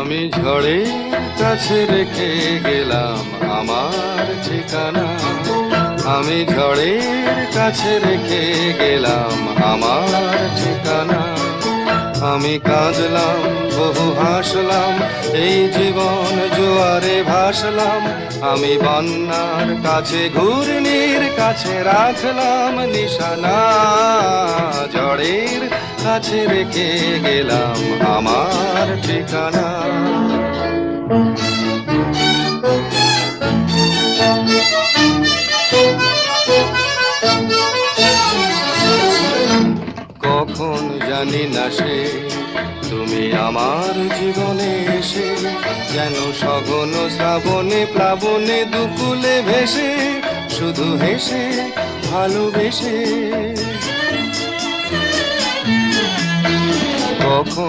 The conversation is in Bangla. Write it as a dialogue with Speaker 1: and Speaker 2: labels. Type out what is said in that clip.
Speaker 1: আমি ঝড়ের কাছে রেখে গেলাম আমার ঠিকানা। আমি ঝড়ের কাছে রেখে গেলাম আমার ঠিকানা। আমি কাঁদলাম, বহু হাসলাম, এই জীবন জোয়ারে ভাসলাম। আমি বন্যার কাছে, ঘূর্ণির কাছে রাখলাম নিশানা। ঝড়ের কাছে রেখে গেলাম আমার ঠিকানা। কখন জানি না সে তুমি আমার জীবনে এসে, যেন সঘন শ্রাবণে প্লাবনে দুকুলে ভেসে, শুধু হেসে ভালোবেসে। কখন